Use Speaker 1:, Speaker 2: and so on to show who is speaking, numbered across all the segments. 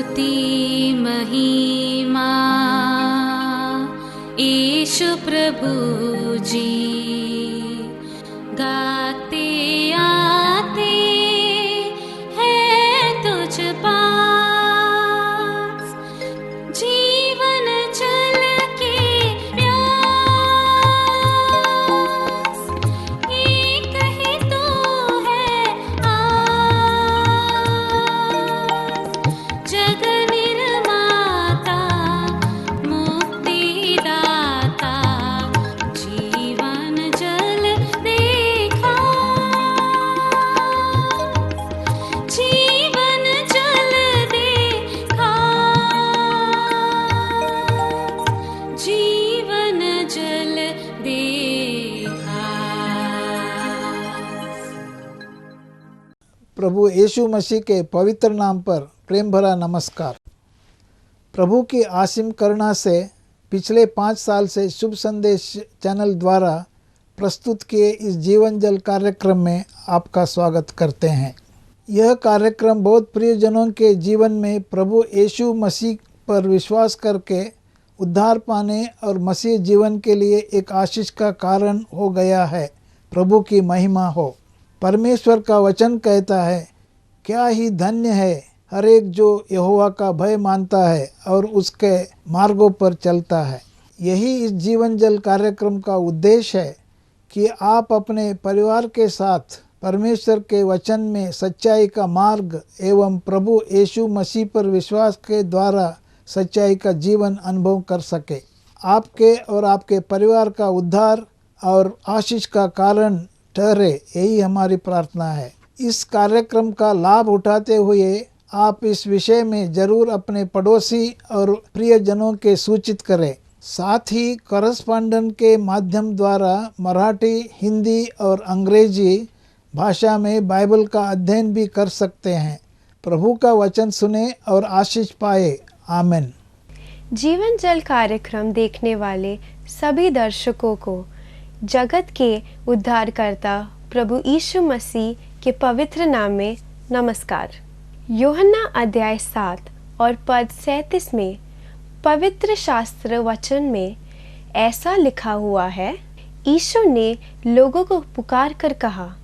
Speaker 1: स्तुति महिमा ईशु प्रभु जी, गाते आते हैं तुझ पास, जीवन जल के प्यास, एक ही तो है आस, जग निर्माता मुक्तिदाता, जीवन जल देखा, जीवन जल देखा, जीवन जल देखा।
Speaker 2: प्रभु यीशु मसीह के पवित्र नाम पर प्रेम भरा नमस्कार। प्रभु की असीम करुणा से पिछले 5 साल से शुभ संदेश चैनल द्वारा प्रस्तुत किए इस जीवन जल कार्यक्रम में आपका स्वागत करते हैं। यह कार्यक्रम बहुत प्रियजनों के जीवन में प्रभु यीशु मसीह पर विश्वास करके उद्धार पाने और मसीह जीवन के लिए एक आशीष का कारण हो गया है। प्रभु की महिमा हो। परमेश्वर का वचन कहता है, क्या ही धन्य है हर एक जो यहोवा का भय मानता है और उसके मार्गों पर चलता है। यही इस जीवन जल कार्यक्रम का उद्देश्य है कि आप अपने परिवार के साथ परमेश्वर के वचन में सच्चाई का मार्ग एवं प्रभु यीशु मसीह पर विश्वास के द्वारा सच्चाई का जीवन अनुभव कर सके। आपके और आपके परिवार का उद्धार और आशीष का कारण ठहरे, यही हमारी प्रार्थना है। इस कार्यक्रम का लाभ उठाते हुए आप इस विषय में जरूर अपने पड़ोसी और प्रियजनों के सूचित करें। साथ ही करस्पॉन्डेंट के माध्यम द्वारा मराठी, हिंदी और अंग्रेजी भाषा में बाइबल का अध्ययन भी कर सकते हैं। प्रभु का वचन सुने और आशीष पाए। आमीन।
Speaker 3: जीवन जल कार्यक्रम देखने वाले सभी दर्शकों को जगत के उद्धारकर्ता प्रभु यीशु मसीह के पवित्र नाम में नमस्कार। यूहन्ना अध्याय 7 और पद 37 में पवित्र शास्त्र वचन में ऐसा लिखा हुआ है, यीशु ने लोगों को पुकार कर कहा,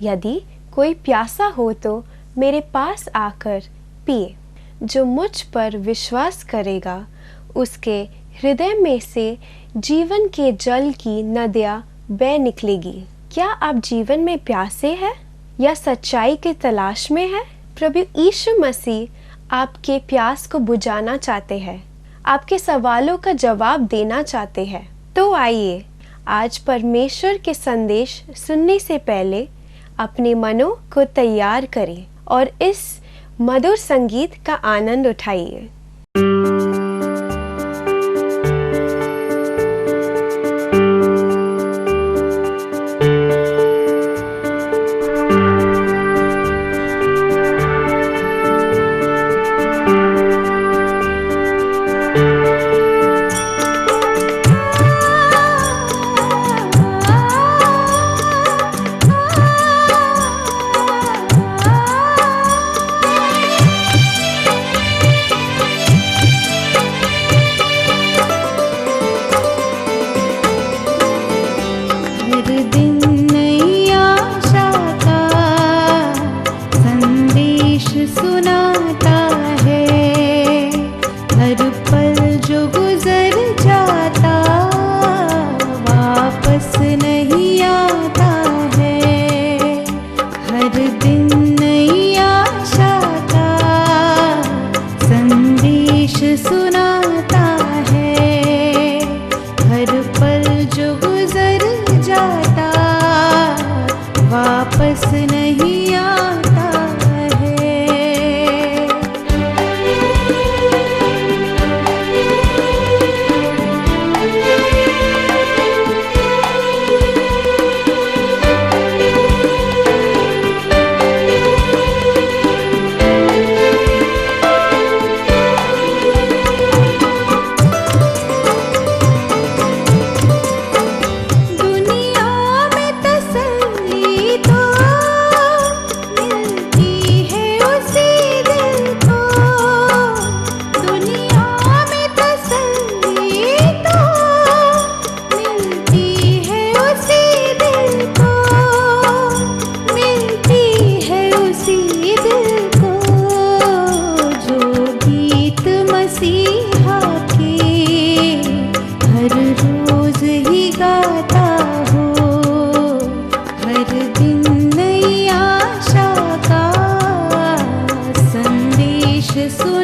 Speaker 3: यदि कोई प्यासा हो तो मेरे पास आकर पिए। जो मुझ पर विश्वास करेगा उसके हृदय में से जीवन के जल की नदियाँ बह निकलेगी। क्या आप जीवन में प्यासे हैं या सच्चाई की तलाश में हैं? प्रभु यीशु मसीह आपके प्यास को बुझाना चाहते हैं, आपके सवालों का जवाब देना चाहते हैं। तो आइए आज परमेश्वर के संदेश सुनने से पहले अपने मनों को तैयार करें और इस मधुर संगीत का आनंद उठाइए।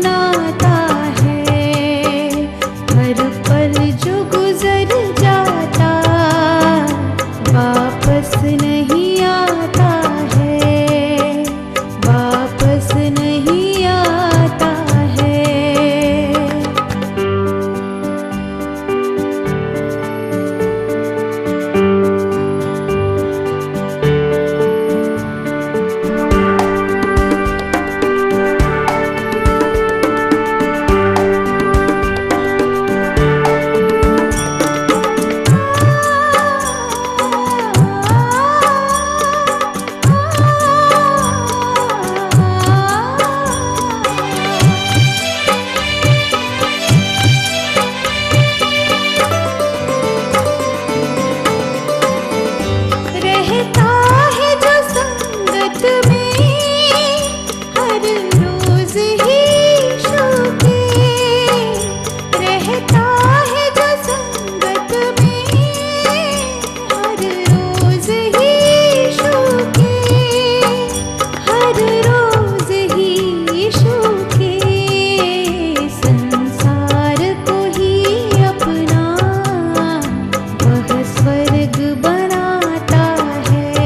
Speaker 1: सुनाता है, हर पल जो गुजर जाता वापस नहीं आता है, वापस नहीं आता है। रहता है जो संगत में हर रोज ही शोके, रहता है जो संगत में हर रोज ही शोके, हर रोज ही शोके, संसार को ही अपना वह स्वर्ग बनाता है,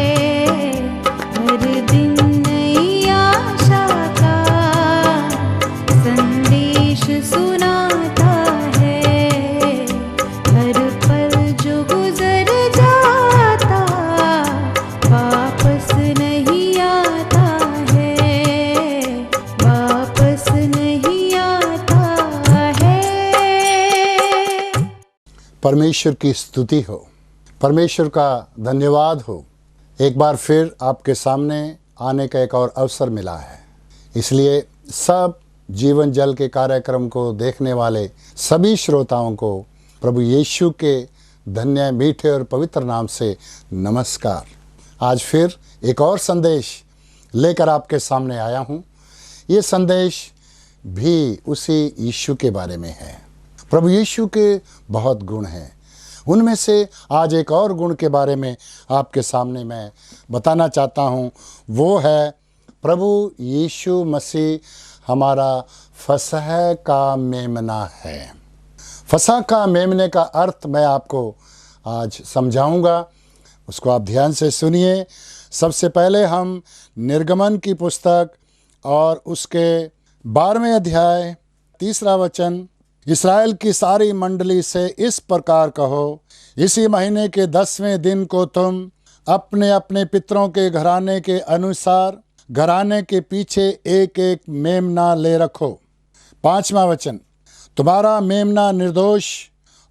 Speaker 1: हर दिन नई आशा का संदेश सुनाता है, हर पल जो गुजर जाता वापस नहीं आता है, वापस नहीं आता है।
Speaker 4: परमेश्वर की स्तुति हो, परमेश्वर का धन्यवाद हो। एक बार फिर आपके सामने आने का एक और अवसर मिला है, इसलिए सब जीवन जल के कार्यक्रम को देखने वाले सभी श्रोताओं को प्रभु यीशु के धन्य मीठे और पवित्र नाम से नमस्कार। आज फिर एक और संदेश लेकर आपके सामने आया हूँ। ये संदेश भी उसी यीशु के बारे में है। प्रभु यीशु के बहुत गुण हैं, उनमें से आज एक और गुण के बारे में आपके सामने मैं बताना चाहता हूँ। वो है प्रभु यीशु मसीह हमारा फसह का मेमना है। फसह का मेमने का अर्थ मैं आपको आज समझाऊंगा, उसको आप ध्यान से सुनिए। सबसे पहले हम निर्गमन की पुस्तक और उसके 12वें अध्याय 3 वचन, इस्राएल की सारी मंडली से इस प्रकार कहो, इसी महीने के 10वें दिन को तुम अपने अपने पितरों के घराने के अनुसार घराने के पीछे एक एक मेमना ले रखो। 5वां वचन, तुम्हारा मेमना निर्दोष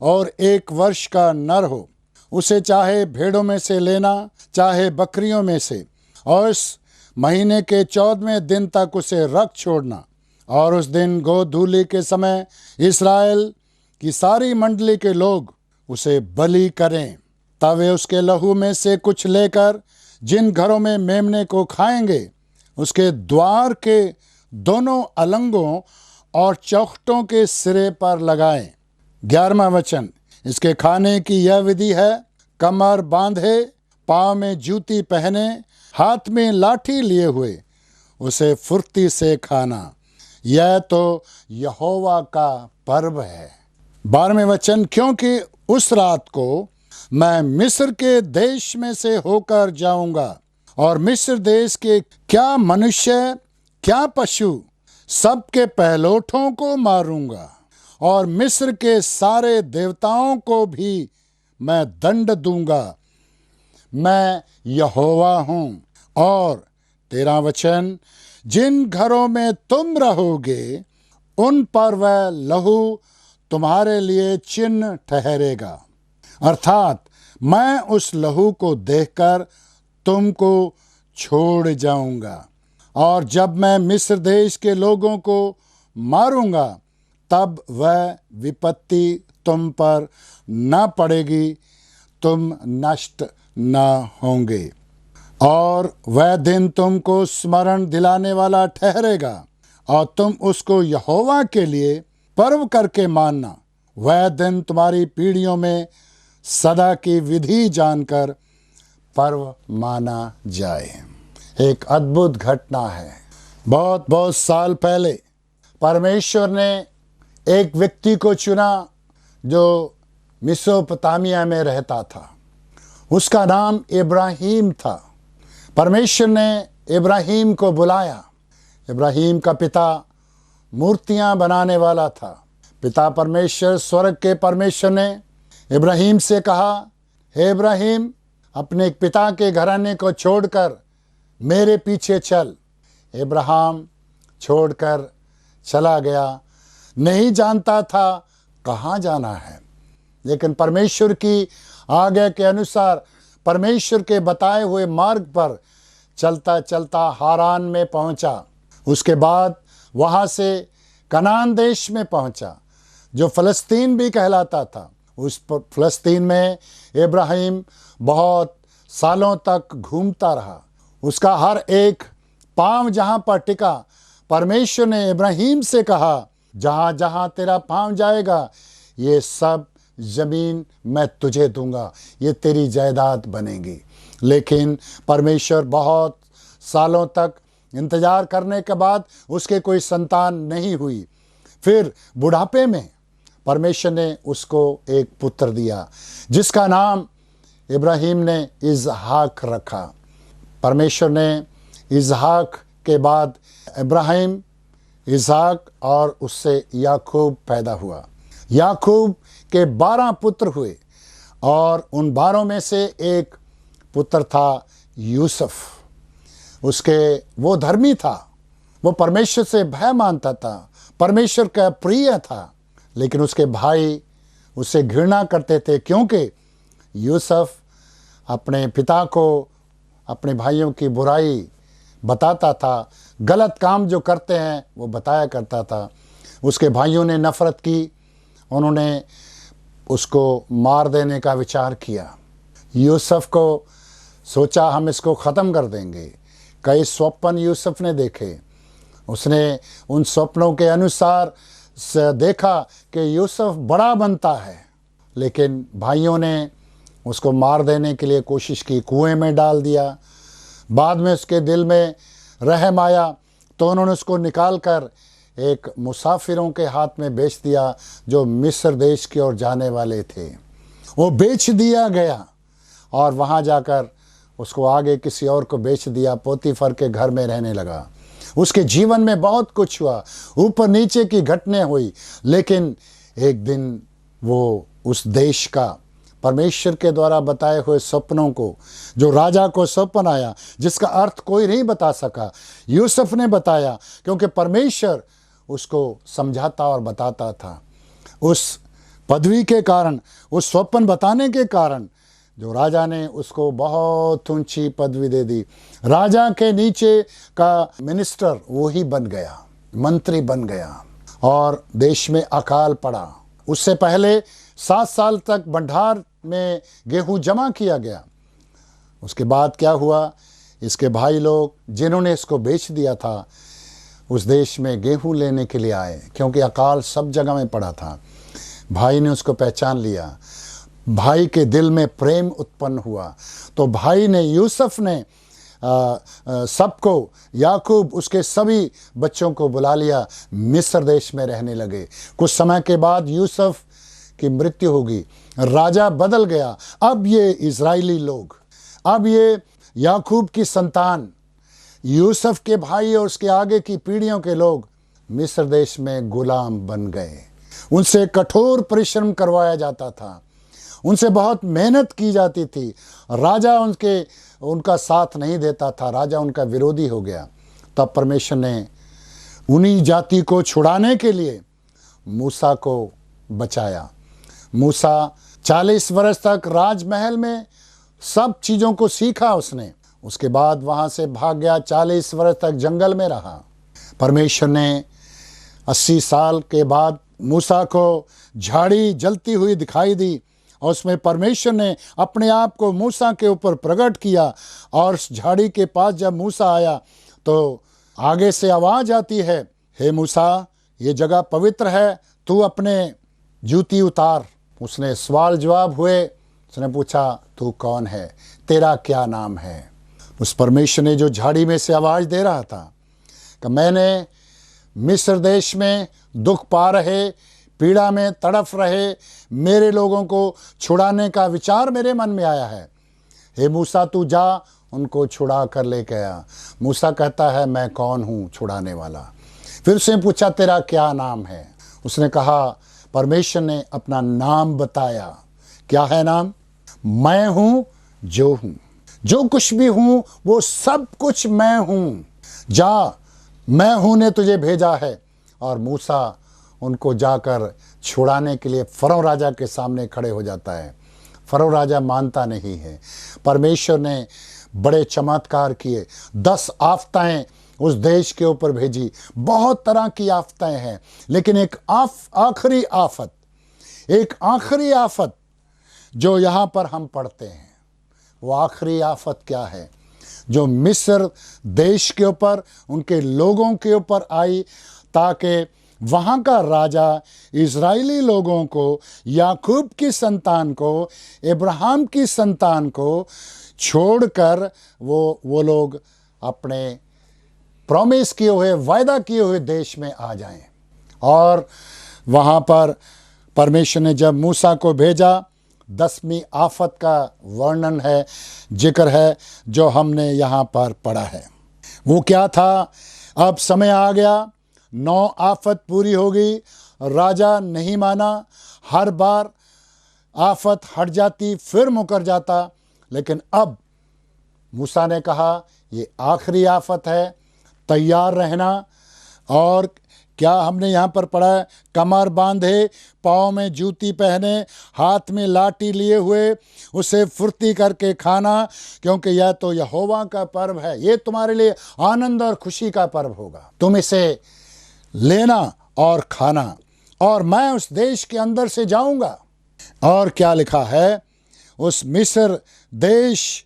Speaker 4: और 1 वर्ष का नर हो, उसे चाहे भेड़ों में से लेना चाहे बकरियों में से, और इस महीने के 14वें दिन तक उसे रख छोड़ना। और उस दिन गोधूली के समय इस्राएल की सारी मंडली के लोग उसे बलि करें। तब वे उसके लहू में से कुछ लेकर जिन घरों में मेमने को खाएंगे उसके द्वार के दोनों अलंगों और चौखटों के सिरे पर लगाएं। 11वां वचन, इसके खाने की यह विधि है, कमर बांधे, पाँव में जूती पहने, हाथ में लाठी लिए हुए उसे फुर्ती से खाना, यह तो यहोवा का पर्व है। 12वें वचन, क्योंकि उस रात को मैं मिस्र के देश में से होकर जाऊंगा और मिस्र देश के क्या मनुष्य क्या पशु सबके पहलोठों को मारूंगा और मिस्र के सारे देवताओं को भी मैं दंड दूंगा। मैं यहोवा हूँ। और 13वां वचन, जिन घरों में तुम रहोगे उन पर वह लहू तुम्हारे लिए चिन्ह ठहरेगा, अर्थात मैं उस लहू को देखकर तुमको छोड़ जाऊंगा। और जब मैं मिस्र देश के लोगों को मारूंगा तब वह विपत्ति तुम पर न पड़ेगी, तुम नष्ट न होंगे। और वह दिन तुमको स्मरण दिलाने वाला ठहरेगा और तुम उसको यहोवा के लिए पर्व करके मानना। वह दिन तुम्हारी पीढ़ियों में सदा की विधि जानकर पर्व माना जाए। एक अद्भुत घटना है। बहुत बहुत साल पहले परमेश्वर ने एक व्यक्ति को चुना जो मेसोपोटामिया में रहता था। उसका नाम इब्राहिम था। परमेश्वर ने इब्राहिम को बुलाया। इब्राहिम का पिता मूर्तियां बनाने वाला था। पिता परमेश्वर, स्वर्ग के परमेश्वर ने इब्राहिम से कहा, हे इब्राहिम, अपने पिता के घराने को छोड़कर मेरे पीछे चल। इब्राहिम छोड़कर चला गया। नहीं जानता था कहाँ जाना है, लेकिन परमेश्वर की आज्ञा के अनुसार परमेश्वर के बताए हुए मार्ग पर चलता चलता हारान में पहुंचा। उसके बाद वहाँ से कनान देश में पहुंचा, जो फ़लस्तीन भी कहलाता था। उस फ़लस्तीन में इब्राहिम बहुत सालों तक घूमता रहा। उसका हर एक पाँव जहाँ पर टिका, परमेश्वर ने इब्राहिम से कहा, जहाँ जहाँ तेरा पाँव जाएगा ये सब ज़मीन मैं तुझे दूंगा, ये तेरी जायदाद बनेगी। लेकिन परमेश्वर बहुत सालों तक इंतज़ार करने के बाद उसके कोई संतान नहीं हुई। फिर बुढ़ापे में परमेश्वर ने उसको एक पुत्र दिया, जिसका नाम इब्राहिम ने इसहाक रखा। परमेश्वर ने इसहाक के बाद इब्राहिम, इसहाक और उससे याकूब पैदा हुआ। याकूब के 12 पुत्र हुए और उन 12 में से एक पुत्र था यूसुफ। वो धर्मी था, वो परमेश्वर से भय मानता था, परमेश्वर का प्रिय था। लेकिन उसके भाई उससे घृणा करते थे, क्योंकि यूसुफ अपने पिता को अपने भाइयों की बुराई बताता था, गलत काम जो करते हैं वो बताया करता था। उसके भाइयों ने नफ़रत की, उन्होंने उसको मार देने का विचार किया। यूसुफ को सोचा हम इसको ख़त्म कर देंगे। कई स्वप्न यूसुफ ने देखे। उसने उन स्वप्नों के अनुसार देखा कि यूसुफ बड़ा बनता है, लेकिन भाइयों ने उसको मार देने के लिए कोशिश की, कुएं में डाल दिया। बाद में उसके दिल में रहम आया तो उन्होंने उसको निकालकर एक मुसाफिरों के हाथ में बेच दिया, जो मिस्र देश की ओर जाने वाले थे। वो बेच दिया गया और वहाँ जाकर उसको आगे किसी और को बेच दिया। पोतीफर के घर में रहने लगा। उसके जीवन में बहुत कुछ हुआ, ऊपर नीचे की घटनाएं हुई, लेकिन एक दिन वो उस देश का परमेश्वर के द्वारा बताए हुए सपनों को, जो राजा को सपन आया जिसका अर्थ कोई नहीं बता सका, यूसुफ ने बताया, क्योंकि परमेश्वर उसको समझाता और बताता था। उस पदवी के कारण, उस स्वप्न बताने के कारण, जो राजा ने उसको बहुत ऊंची पदवी दे दी। राजा के नीचे का मिनिस्टर वो ही बन गया, मंत्री बन गया, और देश में अकाल पड़ा। उससे पहले 7 साल तक भंडार में गेहूं जमा किया गया। उसके बाद क्या हुआ, इसके भाई लोग जिन्होंने इसको बेच दिया था, उस देश में गेहूं लेने के लिए आए, क्योंकि अकाल सब जगह में पड़ा था। भाई ने उसको पहचान लिया। भाई के दिल में प्रेम उत्पन्न हुआ, तो भाई ने, यूसुफ ने सबको, याकूब उसके सभी बच्चों को बुला लिया, मिस्र देश में रहने लगे। कुछ समय के बाद यूसुफ की मृत्यु होगी, राजा बदल गया। अब ये इजरायली लोग, अब ये याकूब की संतान, यूसुफ के भाई और उसके आगे की पीढ़ियों के लोग मिस्र देश में गुलाम बन गए। उनसे कठोर परिश्रम करवाया जाता था, उनसे बहुत मेहनत की जाती थी। राजा उनका साथ नहीं देता था, राजा उनका विरोधी हो गया। तब परमेश्वर ने उन्हीं जाति को छुड़ाने के लिए मूसा को बचाया। मूसा 40 वर्ष तक राजमहल में सब चीज़ों को सीखा उसने। उसके बाद वहाँ से भाग गया, 40 वर्ष तक जंगल में रहा। परमेश्वर ने 80 साल के बाद मूसा को झाड़ी जलती हुई दिखाई दी, और उसमें परमेश्वर ने अपने आप को मूसा के ऊपर प्रकट किया। और उस झाड़ी के पास जब मूसा आया तो आगे से आवाज़ आती है, हे मूसा, ये जगह पवित्र है, तू अपने जूती उतार। उसने सवाल जवाब हुए। उसने पूछा, तू कौन है, तेरा क्या नाम है? उस परमेश्वर ने जो झाड़ी में से आवाज़ दे रहा था कि मैंने मिस्र देश में दुख पा रहे, पीड़ा में तड़फ रहे मेरे लोगों को छुड़ाने का विचार मेरे मन में आया है। हे मूसा, तू जा उनको छुड़ा कर लेके आया। मूसा कहता है, मैं कौन हूँ छुड़ाने वाला। फिर उसने पूछा, तेरा क्या नाम है? उसने कहा, परमेश्वर ने अपना नाम बताया। क्या है नाम? मैं हूँ जो हूँ, जो कुछ भी हूँ वो सब कुछ मैं हूँ। जा, मैं हूँ ने तुझे भेजा है। और मूसा उनको जाकर छुड़ाने के लिए फरो राजा के सामने खड़े हो जाता है। फरो राजा मानता नहीं है। परमेश्वर ने बड़े चमत्कार किए, 10 आफताएं उस देश के ऊपर भेजी। बहुत तरह की आफताएं हैं, लेकिन एक आखिरी आफत जो यहाँ पर हम पढ़ते हैं, वो आखिरी आफत क्या है? जो मिस्र देश के ऊपर, उनके लोगों के ऊपर आई, ताकि वहाँ का राजा इज़राइली लोगों को, याकूब की संतान को, इब्राहिम की संतान को छोड़कर वो लोग अपने प्रॉमिस किए हुए, वायदा किए हुए देश में आ जाएं। और वहाँ पर परमेश्वर ने जब मूसा को भेजा, 10वीं आफत का वर्णन है, जिक्र है, जो हमने यहाँ पर पढ़ा है। वो क्या था? अब समय आ गया, 9 आफत पूरी हो गई, राजा नहीं माना। हर बार आफत हट जाती, फिर मुकर जाता, लेकिन अब मूसा ने कहा, ये आखिरी आफत है, तैयार रहना। और क्या हमने यहाँ पर पढ़ा है? कमर बांधे, पाँव में जूती पहने, हाथ में लाठी लिए हुए, उसे फुर्ती करके खाना, क्योंकि यह तो यहोवा का पर्व है। ये तुम्हारे लिए आनंद और खुशी का पर्व होगा। तुम इसे लेना और खाना, और मैं उस देश के अंदर से जाऊंगा। और क्या लिखा है? उस मिस्र देश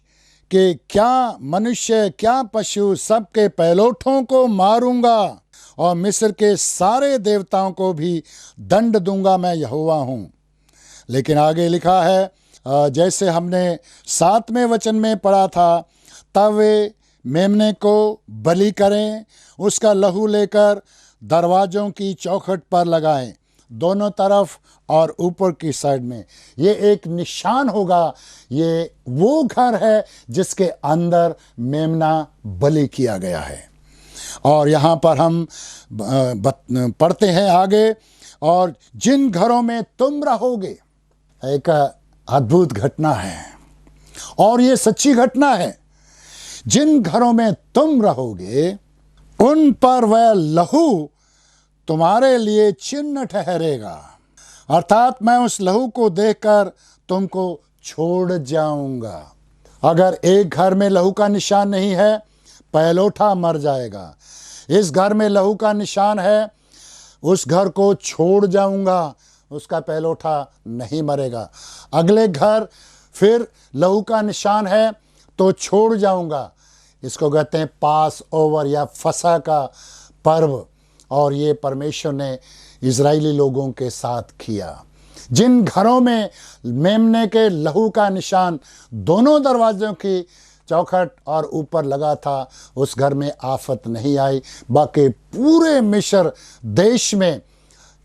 Speaker 4: के क्या मनुष्य, क्या पशु, सबके पहलोठों को मारूंगा, और मिस्र के सारे देवताओं को भी दंड दूंगा, मैं यहोवा हूँ। लेकिन आगे लिखा है, जैसे हमने 7वें वचन में पढ़ा था, तब वे मेमने को बलि करें, उसका लहू लेकर दरवाज़ों की चौखट पर लगाएं, दोनों तरफ और ऊपर की साइड में। ये एक निशान होगा, ये वो घर है जिसके अंदर मेमना बलि किया गया है। और यहाँ पर हम पढ़ते हैं आगे, और जिन घरों में तुम रहोगे, एक अद्भुत घटना है, और ये सच्ची घटना है। जिन घरों में तुम रहोगे, उन पर वह लहू तुम्हारे लिए चिन्ह ठहरेगा। अर्थात मैं उस लहू को देखकर तुमको छोड़ जाऊंगा। अगर एक घर में लहू का निशान नहीं है, पहलोठा मर जाएगा। इस घर में लहू का निशान है, उस घर को छोड़ जाऊंगा, उसका पहलोठा नहीं मरेगा। अगले घर फिर लहू का निशान है तो छोड़ जाऊंगा। इसको कहते हैं पास ओवर या फसह का पर्व, और ये परमेश्वर ने इज़राइली लोगों के साथ किया। जिन घरों में मेमने के लहू का निशान दोनों दरवाज़ों की चौखट और ऊपर लगा था, उस घर में आफत नहीं आई। बाकी पूरे मिस्र देश में,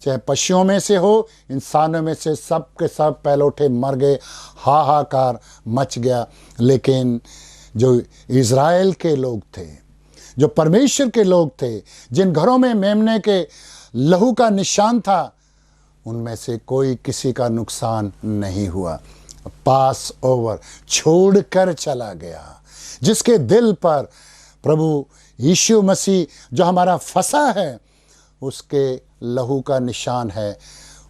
Speaker 4: चाहे पशुओं में से हो, इंसानों में से, सब के सब पहलोठे मर गए, हाहाकार मच गया। लेकिन जो इज़राइल के लोग थे, जो परमेश्वर के लोग थे, जिन घरों में मेमने के लहू का निशान था, उनमें से कोई किसी का नुकसान नहीं हुआ। पास ओवर, छोड़कर चला गया। जिसके दिल पर प्रभु यीशु मसीह जो हमारा फसा है, उसके लहू का निशान है,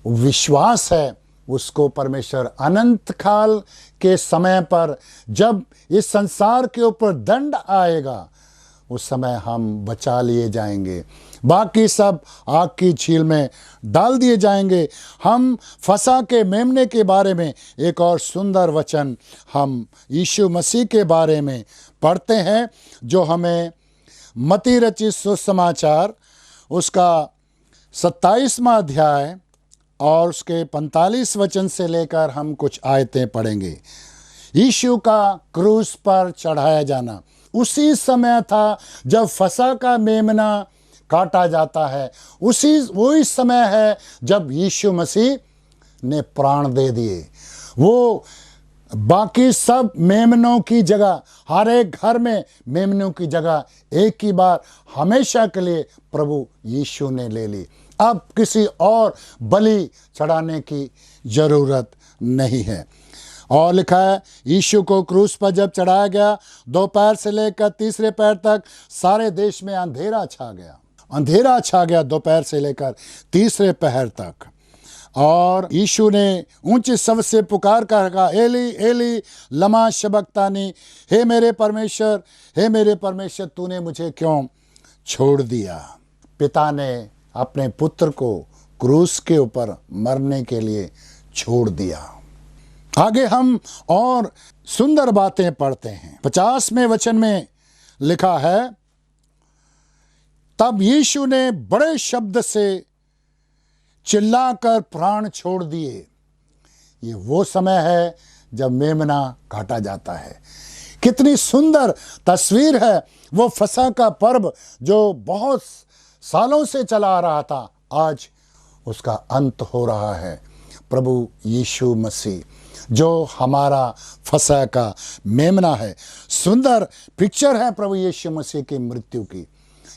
Speaker 4: विश्वास है, उसको परमेश्वर अनंत काल के समय पर, जब इस संसार के ऊपर दंड आएगा, उस समय हम बचा लिए जाएंगे। बाकी सब आग की झील में डाल दिए जाएंगे। हम फसा के मेमने के बारे में एक और सुंदर वचन हम यीशु मसीह के बारे में पढ़ते हैं, जो हमें मत्ती रचित सुसमाचार उसका 27वां अध्याय और उसके 45 वचन से लेकर हम कुछ आयतें पढ़ेंगे। यीशु का क्रूस पर चढ़ाया जाना उसी समय था जब फसह का मेमना काटा जाता है, वही समय है जब यीशु मसीह ने प्राण दे दिए। वो बाकी सब मेमनों की जगह, हर एक घर में मेमनों की जगह एक ही बार हमेशा के लिए प्रभु यीशु ने ले ली। अब किसी और बलि चढ़ाने की जरूरत नहीं है। और लिखा है, यीशु को क्रूस पर जब चढ़ाया गया, दोपहर से लेकर तीसरे पहर तक सारे देश में अंधेरा छा गया। अंधेरा छा गया दोपहर से लेकर तीसरे पहर तक। और यीशु ने ऊंचे स्वर से पुकार कर कहा, एली एली लमा शबक्तानी, हे मेरे परमेश्वर तूने मुझे क्यों छोड़ दिया। पिता ने अपने पुत्र को क्रूस के ऊपर मरने के लिए छोड़ दिया। आगे हम और सुंदर बातें पढ़ते हैं। 50वें वचन में लिखा है, तब यीशु ने बड़े शब्द से चिल्लाकर प्राण छोड़ दिए। ये वो समय है जब मेमना काटा जाता है। कितनी सुंदर तस्वीर है। वो फसह का पर्व जो बहुत सालों से चला आ रहा था, आज उसका अंत हो रहा है। प्रभु यीशु मसीह जो हमारा फसह का मेमना है। सुंदर पिक्चर है प्रभु यीशु मसीह की मृत्यु की।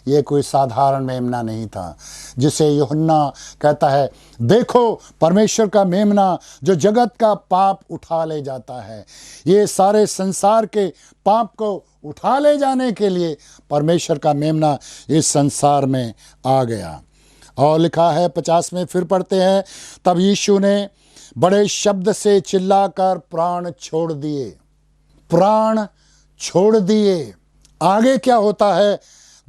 Speaker 4: ये कोई साधारण मेमना नहीं था, जिसे यूहन्ना कहता है, देखो परमेश्वर का मेमना जो जगत का पाप उठा ले जाता है। ये सारे संसार के पाप को उठा ले जाने के लिए परमेश्वर का मेमना इस संसार में आ गया। और लिखा है 50 में, फिर पढ़ते हैं, तब यीशु ने बड़े शब्द से चिल्लाकर प्राण छोड़ दिए। प्राण छोड़ दिए। आगे क्या होता है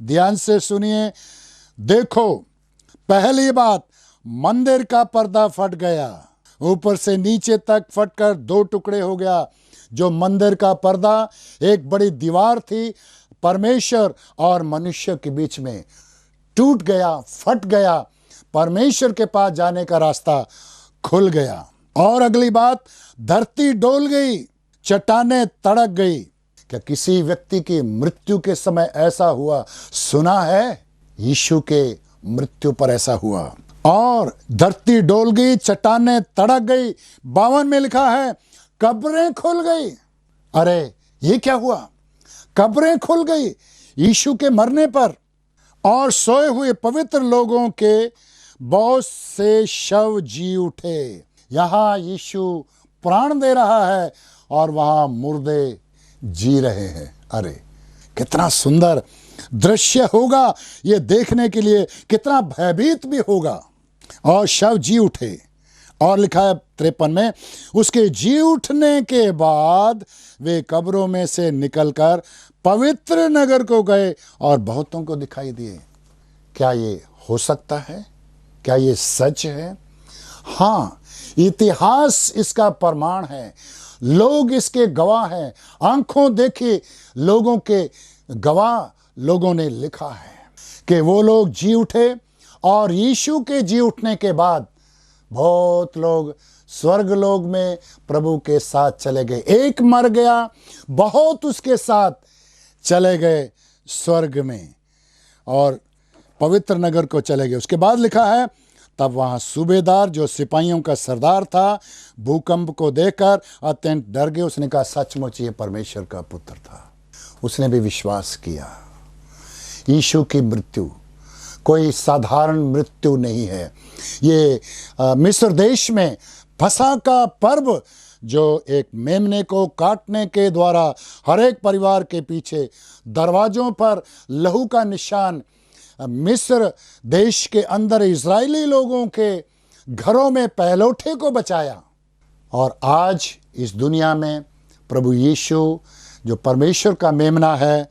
Speaker 4: ध्यान से सुनिए। देखो, पहली बात, मंदिर का पर्दा फट गया, ऊपर से नीचे तक फटकर 2 टुकड़े हो गया। जो मंदिर का पर्दा एक बड़ी दीवार थी परमेश्वर और मनुष्य के बीच में, टूट गया, फट गया। परमेश्वर के पास जाने का रास्ता खुल गया। और अगली बात, धरती डोल गई, चट्टानें तड़क गई। क्या किसी व्यक्ति की मृत्यु के समय ऐसा हुआ सुना है? यीशु के मृत्यु पर ऐसा हुआ। और धरती डोल गई, चट्टानें तड़क गई। 52 में लिखा है, कब्रें खुल गई। अरे ये क्या हुआ? कब्रें खुल गई यीशु के मरने पर। और सोए हुए पवित्र लोगों के बहुत से शव जी उठे। यहाँ यीशु प्राण दे रहा है और वहां मुर्दे जी रहे हैं। अरे कितना सुंदर दृश्य होगा ये देखने के लिए, कितना भयभीत भी होगा। और शव जी उठे। और लिखा है 53 में, उसके जी उठने के बाद वे कब्रों में से निकलकर पवित्र नगर को गए और बहुतों को दिखाई दिए। क्या ये हो सकता है? क्या ये सच है? हाँ, इतिहास इसका प्रमाण है। लोग इसके गवाह हैं। आंखों देखी लोगों के गवाह लोगों ने लिखा है कि वो लोग जी उठे। और यीशु के जी उठने के बाद बहुत लोग स्वर्ग लोक में प्रभु के साथ चले गए। एक मर गया, बहुत उसके साथ चले गए स्वर्ग में और पवित्र नगर को चले गए। उसके बाद लिखा है, तब वहाँ सूबेदार जो सिपाहियों का सरदार था, भूकंप को देखकर अत्यंत डर गए। उसने कहा, सचमुच ये परमेश्वर का पुत्र था। उसने भी विश्वास किया। यीशु की मृत्यु कोई साधारण मृत्यु नहीं है। ये मिस्र देश में फसह का पर्व जो एक मेमने को काटने के द्वारा हर एक परिवार के पीछे दरवाजों पर लहू का निशान, मिस्र देश के अंदर इजरायली लोगों के घरों में पहलौठे को बचाया। और आज इस दुनिया में प्रभु यीशु जो परमेश्वर का मेमना है,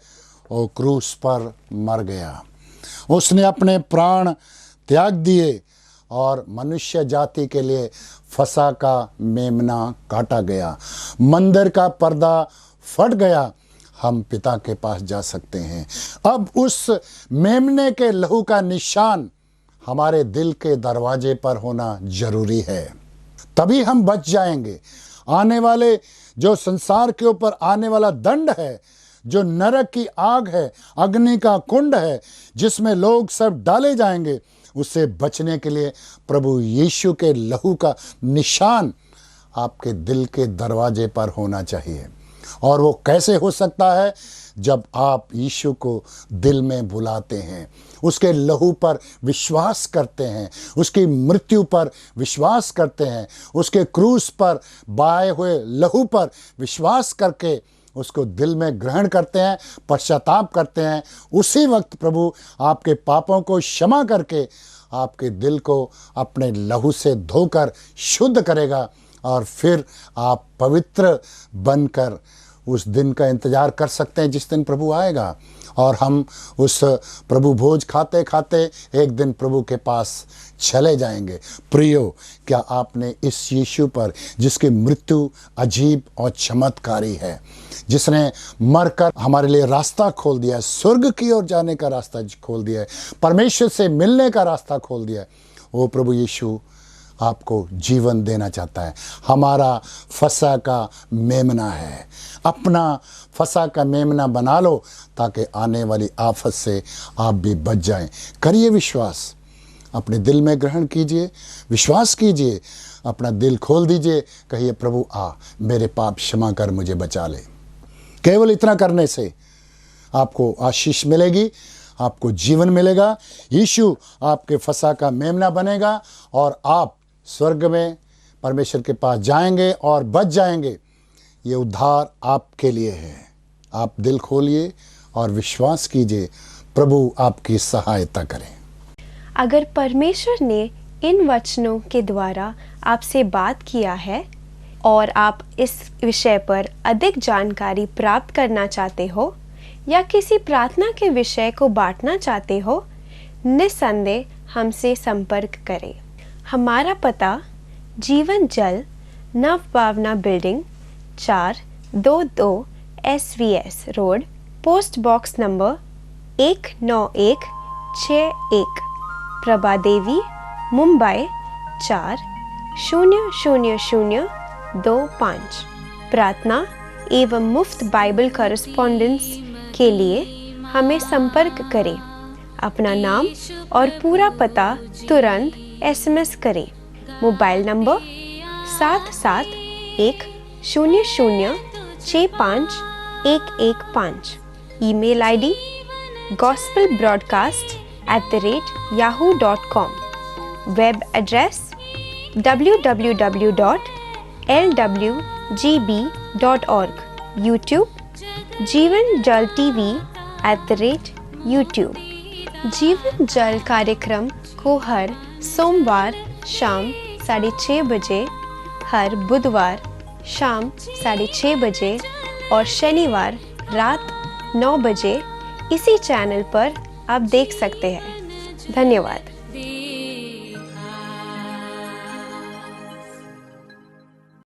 Speaker 4: वो क्रूस पर मर गया। उसने अपने प्राण त्याग दिए और मनुष्य जाति के लिए फसह का मेमना काटा गया। मंदिर का पर्दा फट गया। हम पिता के पास जा सकते हैं। अब उस मेमने के लहू का निशान हमारे दिल के दरवाजे पर होना जरूरी है, तभी हम बच जाएंगे। आने वाले जो संसार के ऊपर आने वाला दंड है, जो नरक की आग है, अग्नि का कुंड है, जिसमें लोग सब डाले जाएंगे, उससे बचने के लिए प्रभु यीशु के लहू का निशान आपके दिल के दरवाजे पर होना चाहिए। और वो कैसे हो सकता है? जब आप यीशु को दिल में बुलाते हैं, उसके लहू पर विश्वास करते हैं, उसकी मृत्यु पर विश्वास करते हैं, उसके क्रूस पर बहाए हुए लहू पर विश्वास करके उसको दिल में ग्रहण करते हैं, पश्चाताप करते हैं, उसी वक्त प्रभु आपके पापों को क्षमा करके आपके दिल को अपने लहू से धोकर शुद्ध करेगा और फिर आप पवित्र बनकर उस दिन का इंतज़ार कर सकते हैं जिस दिन प्रभु आएगा। और हम उस प्रभु भोज खाते खाते एक दिन प्रभु के पास चले जाएंगे। प्रियो, क्या आपने इस यीशु पर, जिसकी मृत्यु अजीब और चमत्कारी है, जिसने मरकर हमारे लिए रास्ता खोल दिया है, स्वर्ग की ओर जाने का रास्ता खोल दिया है, परमेश्वर से मिलने का रास्ता खोल दिया है, वो प्रभु यीशु आपको जीवन देना चाहता है। हमारा फसा का मेमना है, अपना फसा का मेमना बना लो ताकि आने वाली आफत से आप भी बच जाएं। करिए विश्वास, अपने दिल में ग्रहण कीजिए, विश्वास कीजिए, अपना दिल खोल दीजिए, कहिए प्रभु आ, मेरे पाप क्षमा कर मुझे बचा ले। केवल इतना करने से आपको आशीष मिलेगी, आपको जीवन मिलेगा। यीशु आपके फसा का मेमना बनेगा और आप स्वर्ग में परमेश्वर के पास जाएंगे और बच जाएंगे। ये उद्धार आपके लिए है। आप दिल खोलिए और विश्वास कीजिए, प्रभु आपकी सहायता करें।
Speaker 3: अगर परमेश्वर ने इन वचनों के द्वारा आपसे बात किया है और आप इस विषय पर अधिक जानकारी प्राप्त करना चाहते हो या किसी प्रार्थना के विषय को बांटना चाहते हो, निस्संदेह हमसे संपर्क करें। हमारा पता Jeevan Jal Nav Bhavna building 422 SVS road, post box number 19161, Prabha Devi, Mumbai 400025। प्रार्थना एवं मुफ्त बाइबल कॉरेस्पॉन्डेंस के लिए हमें संपर्क करें। अपना नाम और पूरा पता तुरंत SMS करें। Mobile number 7710065115। Email ID gospelbroadcast@yahoo.com। Web address www.lwgb.org। YouTube जीवन जल TV @YouTube। जीवन जल कार्यक्रम को हर सोमवार शाम 6:30 बजे, हर बुधवार शाम 6:30 बजे और शनिवार रात 9 बजे इसी चैनल पर आप देख सकते हैं। धन्यवाद।